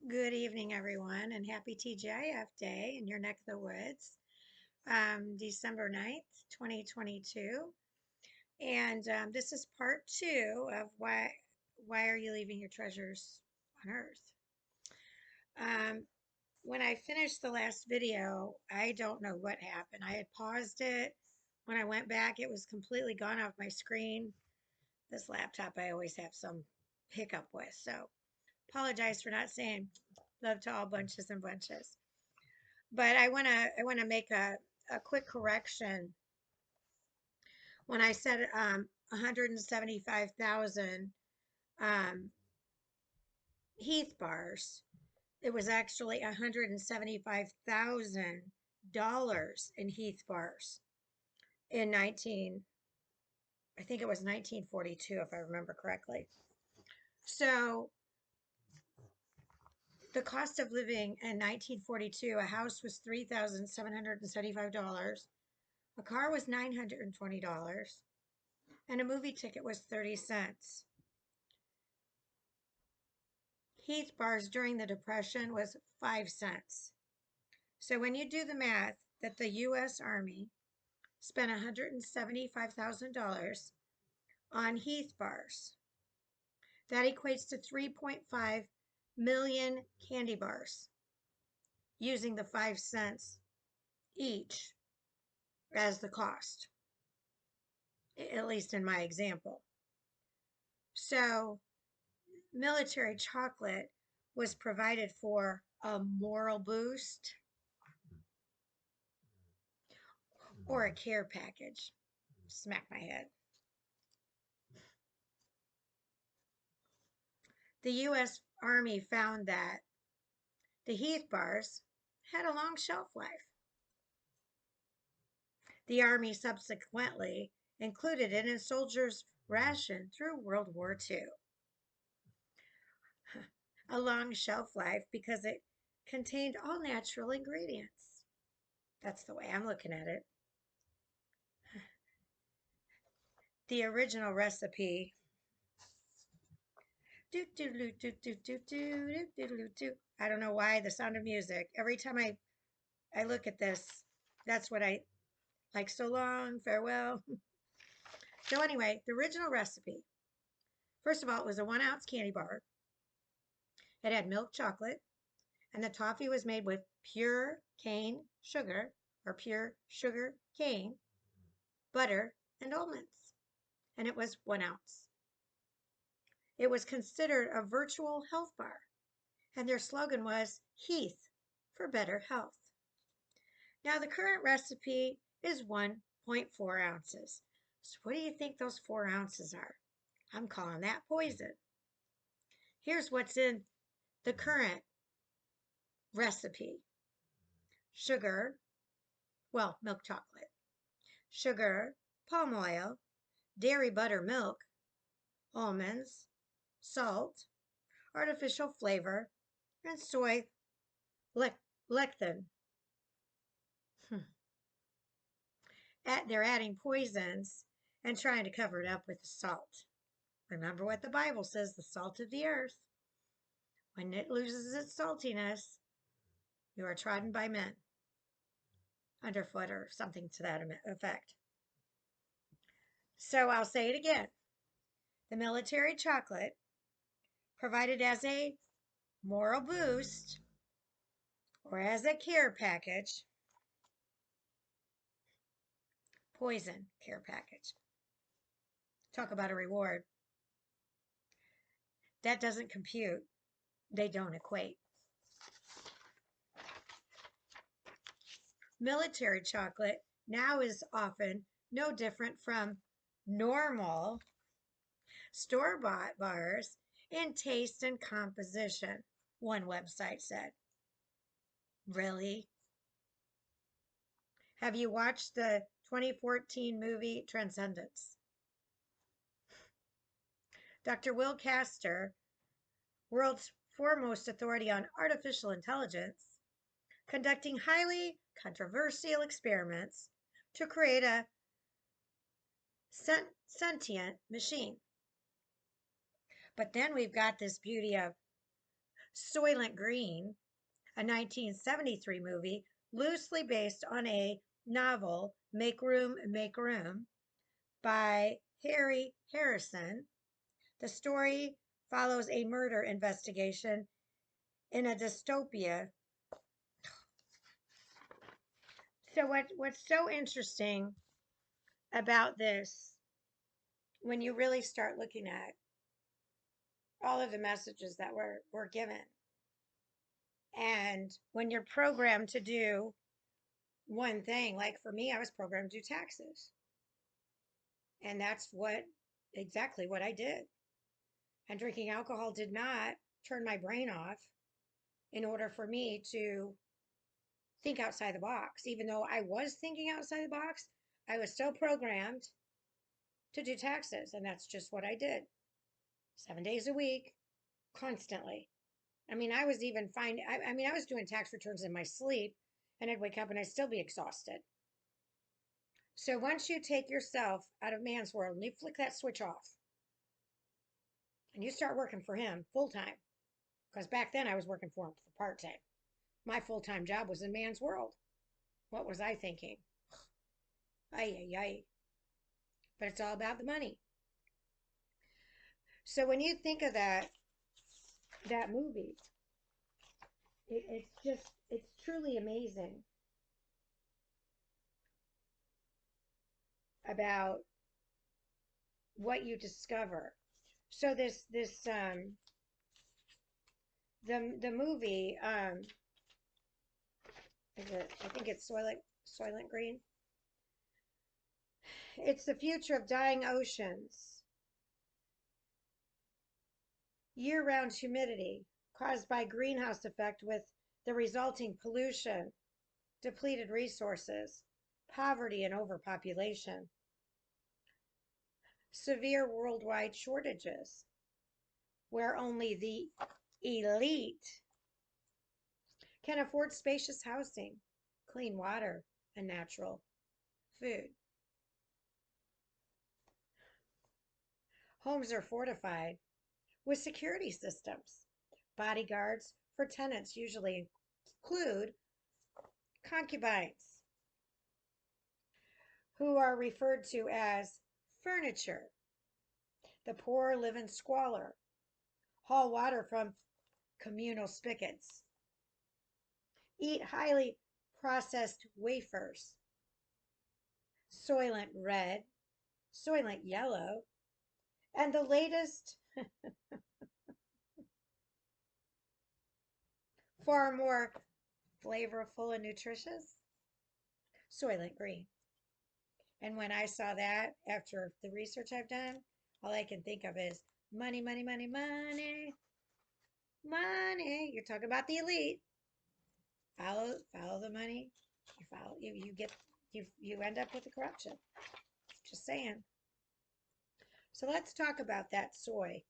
Good evening, everyone, and happy TGIF Day in your neck of the woods, December 9th, 2022. And this is part two of why are you leaving your treasures on Earth? Um, when I finished the last video, I don't know what happened. I had paused it. When I went back, it was completely gone off my screen. This laptop I always have some hiccup with, so apologize for not saying love to all bunches and bunches. But I wanna make a quick correction. When I said 175,000 Heath bars, it was actually $175,000 in Heath bars in 19, I think it was 1942, if I remember correctly. So the cost of living in 1942, a house was $3,775. A car was $920, and a movie ticket was 30 cents. Heath bars during the Depression was 5 cents. So when you do the math that the U.S. Army spent $175,000 on Heath bars, that equates to 3.5 million candy bars using the 5 cents each as the cost, at least in my example. So military chocolate was provided for a moral boost or a care package. Smack my head. The U.S. Army found that the Heath bars had a long shelf life. The Army subsequently included it in soldiers' ration through World War II. A long shelf life because it contained all natural ingredients. That's the way I'm looking at it. The original recipe. I don't know why, the sound of music. Every time I look at this, that's what I like. So long, farewell. So anyway, the original recipe. First of all, it was a 1 ounce candy bar. It had milk chocolate, and the toffee was made with pure cane sugar or pure sugar cane, butter, and almonds. And it was 1 ounce. It was considered a virtual health bar, and their slogan was Heath for better health. Now, the current recipe is 1.4 ounces. So, what do you think those 4 ounces are? I'm calling that poison. Here's what's in the current recipe: sugar, well, milk chocolate, sugar, palm oil, dairy buttermilk, almonds, salt, artificial flavor, and soy lecithin. They're adding poisons and trying to cover it up with the salt. Remember what the Bible says, the salt of the earth. When it loses its saltiness, you are trodden by men underfoot or something to that effect. So I'll say it again. The military chocolate provided as a moral boost or as a care package, poison care package. Talk about a reward. That doesn't compute. They don't equate. Military chocolate now is often no different from normal store-bought bars in taste and composition, one website said. Really? Have you watched the 2014 movie Transcendence? Dr. Will Castor, world's foremost authority on artificial intelligence, conducting highly controversial experiments to create a sentient machine. But then we've got this beauty of Soylent Green, a 1973 movie loosely based on a novel, Make Room, Make Room, by Harry Harrison. The story follows a murder investigation in a dystopia. So what's so interesting about this, when you really start looking at all of the messages that were given, and when you're programmed to do one thing, like for me, I was programmed to do taxes, and that's exactly what I did. And drinking alcohol did not turn my brain off in order for me to think outside the box. Even though I was thinking outside the box, I was still programmed to do taxes. And that's just what I did 7 days a week, constantly. I mean, I was even I was doing tax returns in my sleep, and I'd wake up and I'd still be exhausted. So once you take yourself out of man's world and you flick that switch off and you start working for him full time, because back then I was working for him for part time. My full time job was in man's world. What was I thinking? Ay, ay, ay. But it's all about the money. So when you think of that movie, it's truly amazing about what you discover. So the movie, I think it's Soylent Green. It's the future of dying oceans, year-round humidity caused by greenhouse effect with the resulting pollution, depleted resources, poverty, and overpopulation, severe worldwide shortages, where only the elite can afford spacious housing, clean water, and natural food. Homes are fortified with security systems. Bodyguards for tenants usually include concubines, who are referred to as furniture. The poor live in squalor, haul water from communal spigots, eat highly processed wafers, Soylent Red, Soylent Yellow, and the latest, far more flavorful and nutritious, Soylent Green. And when I saw that after the research I've done, all I can think of is money, money, money, money, money. You're talking about the elite. Follow the money. You end up with the corruption. Just saying. So let's talk about that soy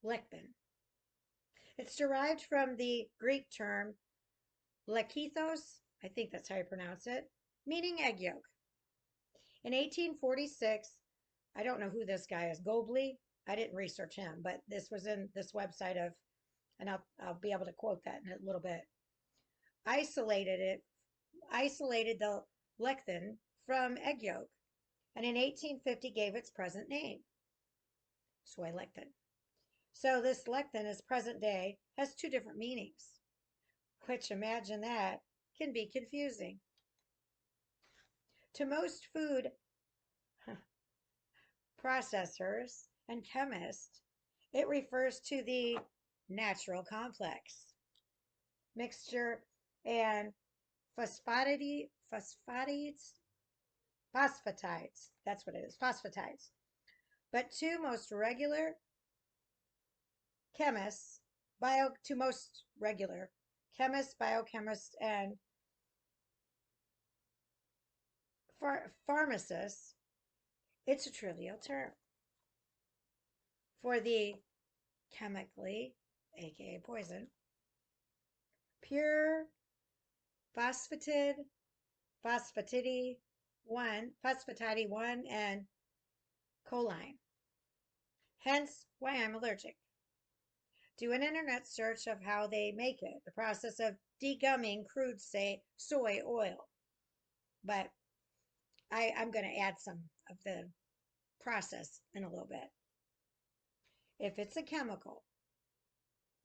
lectin. It's derived from the Greek term lekithos, I think that's how you pronounce it, meaning egg yolk. In 1846, I don't know who this guy is, Gobley. I didn't research him, but this was in this website of, and I'll be able to quote that in a little bit. Isolated the lectin from egg yolk, and in 1850 gave its present name, soy lectin. So this lectin is present day, has two different meanings, which, imagine that, can be confusing. To most food processors and chemists, it refers to the natural complex, mixture, and phosphatides, that's what it is, phosphatides. But to most regular chemists, biochemists, and pharmacists, it's a trivial term for the chemically, aka poison, pure phosphatid, phosphatide 1, and choline. Hence why I'm allergic. Do an internet search of how they make it, the process of degumming crude, say, soy oil. But I'm going to add some of the process in a little bit. If it's a chemical,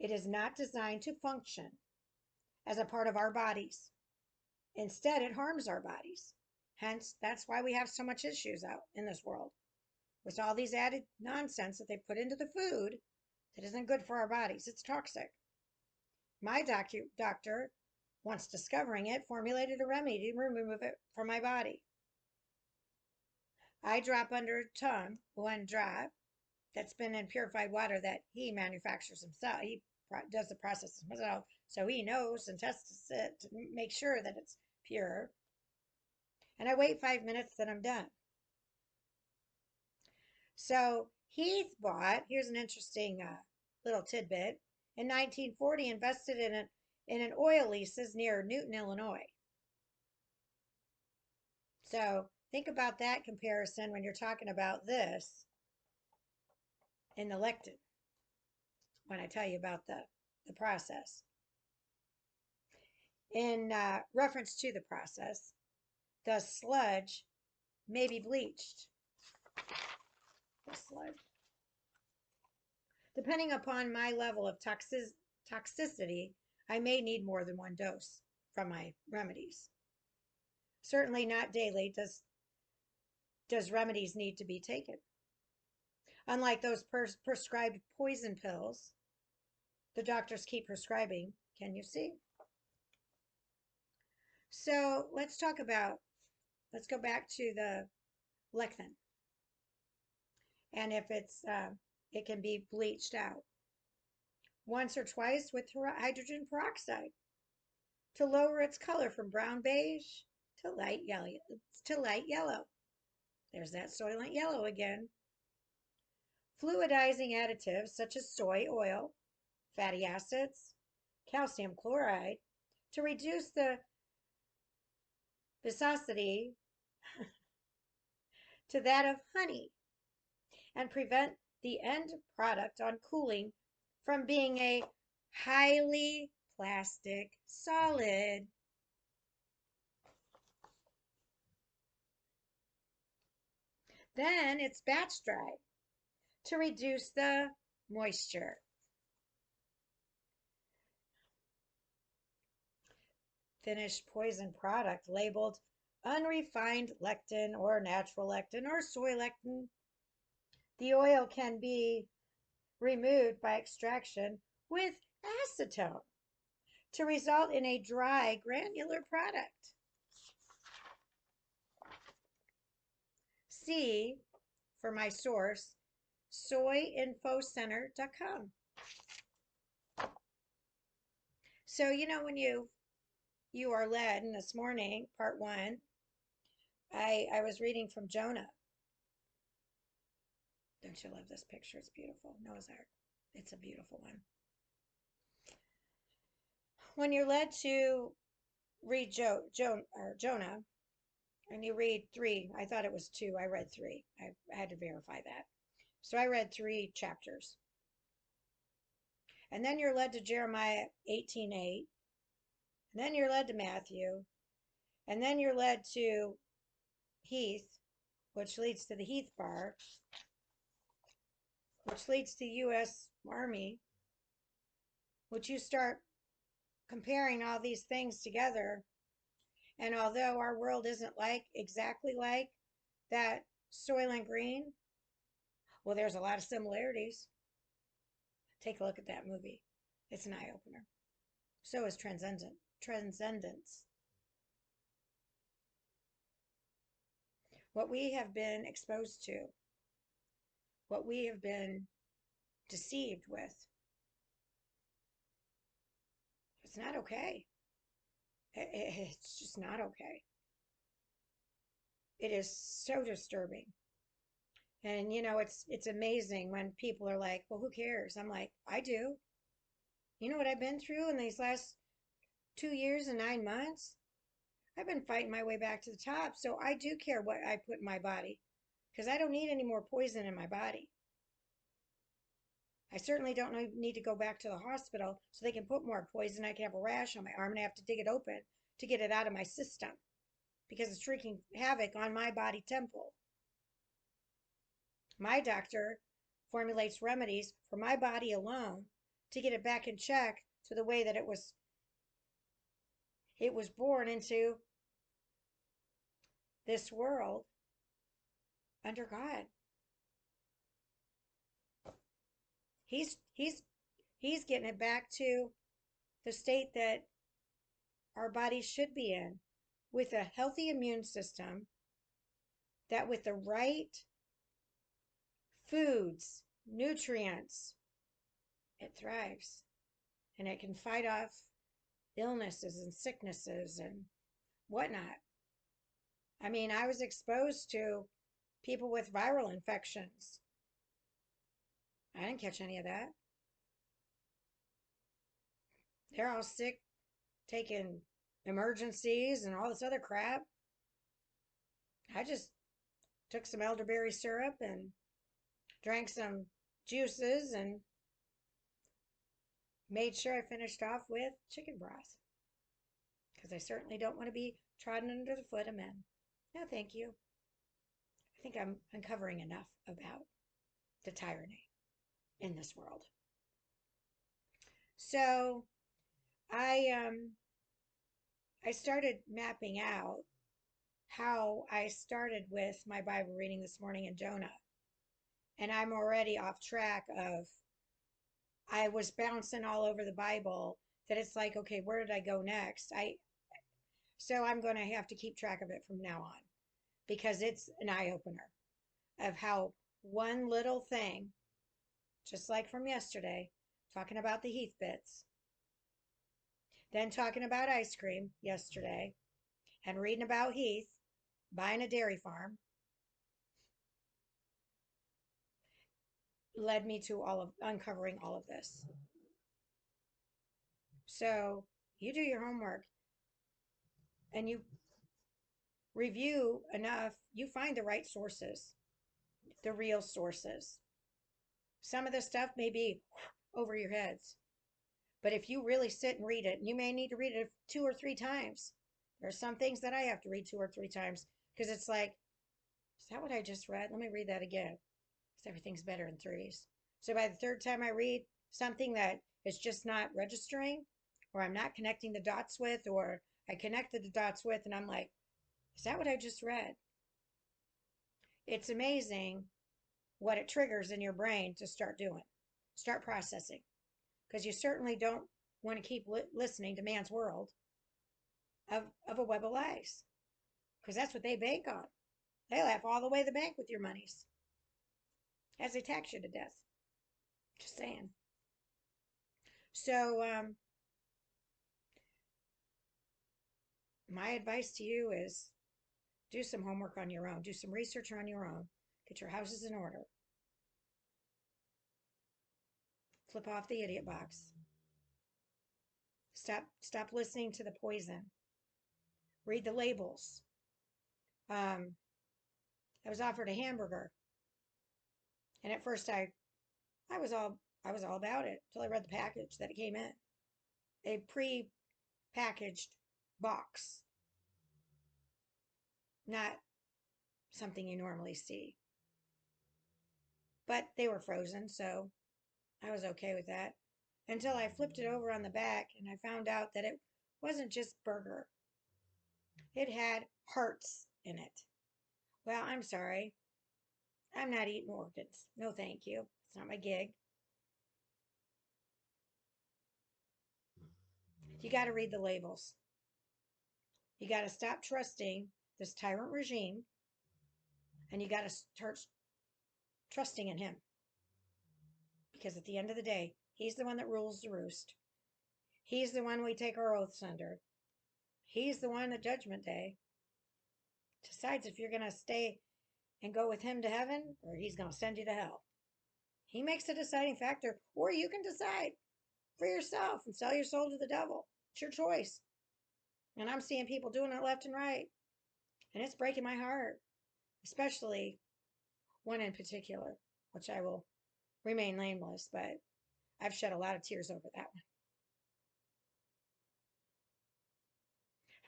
it is not designed to function as a part of our bodies. Instead, it harms our bodies. Hence, that's why we have so much issues out in this world with all these added nonsense that they put into the food that isn't good for our bodies. It's toxic. My doctor, once discovering it, formulated a remedy to remove it from my body. I drop under tongue one drop that's been in purified water that he manufactures himself. He does the process himself, so he knows and tests it to make sure that it's pure. And I wait 5 minutes, then I'm done. So Heath bought, here's an interesting little tidbit, in 1940 invested in an oil leases near Newton, Illinois. So think about that comparison when you're talking about this in the lectin, when I tell you about the process. In reference to the process, the sludge may be bleached. The sludge. Depending upon my level of toxicity, I may need more than one dose from my remedies. Certainly not daily does remedies need to be taken. Unlike those prescribed poison pills the doctors keep prescribing, can you see? So let's go back to the lectin. And if it can be bleached out once or twice with hydrogen peroxide to lower its color from brown beige to light yellow. There's that soylent yellow again. Fluidizing additives such as soy oil, fatty acids, calcium chloride to reduce the viscosity to that of honey and prevent the end product on cooling from being a highly plastic solid. Then it's batch dried to reduce the moisture. Finished poison product labeled unrefined lectin or natural lectin or soy lectin. The oil can be removed by extraction with acetone to result in a dry granular product. C for my source, soyinfocenter.com. So, when you are led, and this morning, part 1, I was reading from Jonah. Don't you love this picture? It's beautiful. Noah's Ark. It's a beautiful one. When you're led to read Jonah, and you read 3, I thought it was 2. I read 3. I had to verify that. So I read 3 chapters. And then you're led to Jeremiah 18:8. And then you're led to Matthew. And then you're led to Heath, which leads to the Heath Bar, which leads to U.S. Army, which you start comparing all these things together. And although our world isn't exactly like that Soylent Green, well, there's a lot of similarities. Take a look at that movie. It's an eye-opener. So is Transcendence. What we have been exposed to, what we have been deceived with, it's not okay. It's just not okay. It is so disturbing. And it's amazing when people are like, well, who cares? I'm like, I do. You know what I've been through in these last 2 years and 9 months? I've been fighting my way back to the top. So I do care what I put in my body because I don't need any more poison in my body. I certainly don't need to go back to the hospital so they can put more poison. I can have a rash on my arm and I have to dig it open to get it out of my system because it's wreaking havoc on my body temple. My doctor formulates remedies for my body alone to get it back in check to the way that it was born into this world under God. He's getting it back to the state that our bodies should be in with a healthy immune system that with the right foods, nutrients, it thrives and it can fight off illnesses and sicknesses and whatnot. I mean, I was exposed to people with viral infections. I didn't catch any of that. They're all sick, taking emergencies and all this other crap. I just took some elderberry syrup and drank some juices and made sure I finished off with chicken broth because I certainly don't want to be trodden under the foot of men. No, thank you. I think I'm uncovering enough about the tyranny in this world. So I started mapping out how I started with my Bible reading this morning in Jonah. And I'm already off track of I was bouncing all over the Bible that it's like, okay, where did I go next? So I'm going to have to keep track of it from now on because it's an eye opener of how one little thing, just like from yesterday, talking about the Heath bits, then talking about ice cream yesterday, and reading about Heath buying a dairy farm, led me to all of uncovering all of this. So you do your homework and you review enough, you find the right sources, the real sources. Some of the stuff may be over your heads, but if you really sit and read it, and you may need to read it 2 or 3 times. There are some things that I have to read 2 or 3 times because it's like, is that what I just read? Let me read that again. Because everything's better in threes. So by the third time I read something that is just not registering, or I'm not connecting the dots with, or I connected the dots with, and I'm like, is that what I just read? It's amazing what it triggers in your brain to start doing, start processing. Because you certainly don't want to keep listening to man's world of a web of lies. Because that's what they bank on. They laugh all the way to the bank with your monies as they tax you to death. Just saying. So, my advice to you is do some homework on your own, do some research on your own, get your houses in order, flip off the idiot box, stop listening to the poison, read the labels. I was offered a hamburger, and at first I was all about it until I read the package that it came in, a pre-packaged box, not something you normally see. But they were frozen, so I was okay with that until I flipped it over on the back and I found out that it wasn't just burger. It had hearts in it. Well, I'm sorry. I'm not eating organs. No, thank you. It's not my gig. You got to read the labels. You got to stop trusting this tyrant regime and you got to start trusting in him. Because at the end of the day, he's the one that rules the roost. He's the one we take our oaths under. He's the one at Judgment Day decides if you're going to stay and go with him to heaven or he's going to send you to hell. He makes the deciding factor, or you can decide for yourself and sell your soul to the devil. It's your choice. And I'm seeing people doing it left and right. And it's breaking my heart, especially one in particular, which I will remain nameless, but I've shed a lot of tears over that one.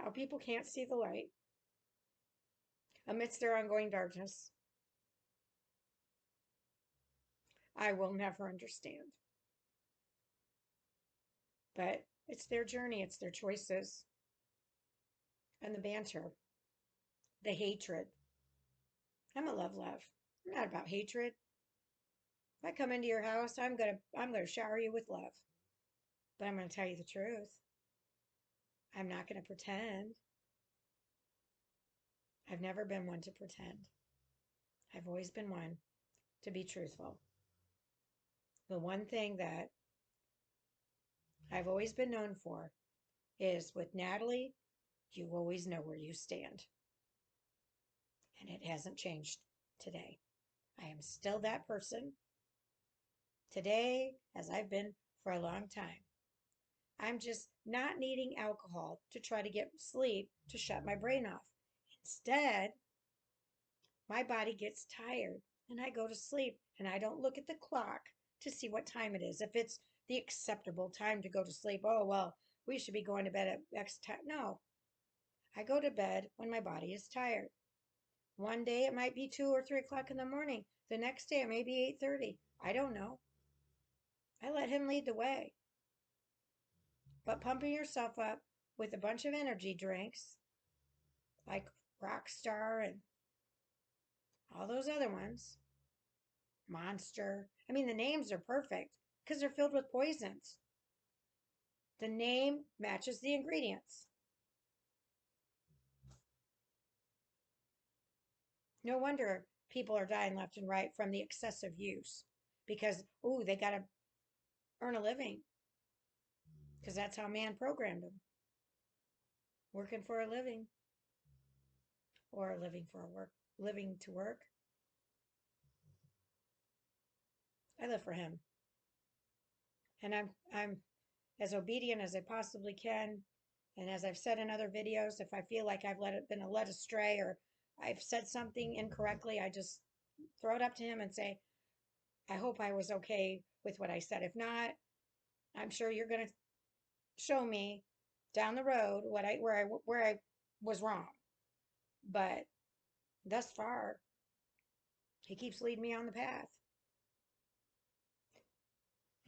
How people can't see the light amidst their ongoing darkness, I will never understand. But it's their journey, it's their choices, and the banter, the hatred. I'm a love. I'm not about hatred. If I come into your house, I'm gonna shower you with love. But I'm gonna tell you the truth. I'm not gonna pretend. I've never been one to pretend. I've always been one to be truthful. The one thing that I've always been known for is with Natalie, you always know where you stand. And it hasn't changed today. I am still that person today as I've been for a long time. I'm just not needing alcohol to try to get sleep to shut my brain off. Instead, my body gets tired and I go to sleep and I don't look at the clock to see what time it is. If it's the acceptable time to go to sleep, oh, well, we should be going to bed at X time. No, I go to bed when my body is tired. One day it might be 2 or 3 o'clock in the morning. The next day it may be 8:30. I don't know. I let him lead the way. But pumping yourself up with a bunch of energy drinks like Rockstar and all those other ones, Monster. I mean, the names are perfect because they're filled with poisons. The name matches the ingredients. No wonder people are dying left and right from the excessive use because, ooh, they got to earn a living because that's how man programmed them. Working for a living or living to work. I live for him. And I'm as obedient as I possibly can. And as I've said in other videos, if I feel like I've been led astray or I've said something incorrectly, I just throw it up to him and say, I hope I was okay with what I said. If not, I'm sure you're going to show me down the road where I was wrong. But thus far, he keeps leading me on the path.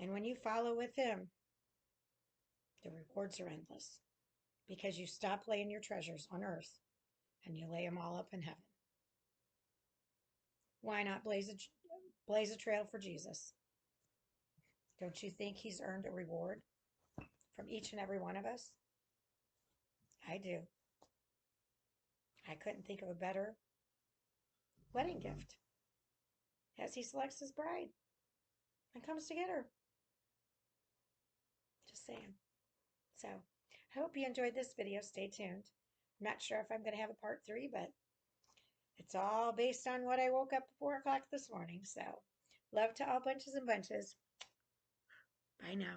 And when you follow with him, the rewards are endless because you stop laying your treasures on earth and you lay them all up in heaven. Why not blaze a trail for Jesus? Don't you think he's earned a reward from each and every one of us? I do. I couldn't think of a better wedding gift as he selects his bride and comes to get her. Just saying. So, I hope you enjoyed this video. Stay tuned. I'm not sure if I'm going to have a part 3, but it's all based on what I woke up at 4 o'clock this morning. So, love to all bunches and bunches. Bye now.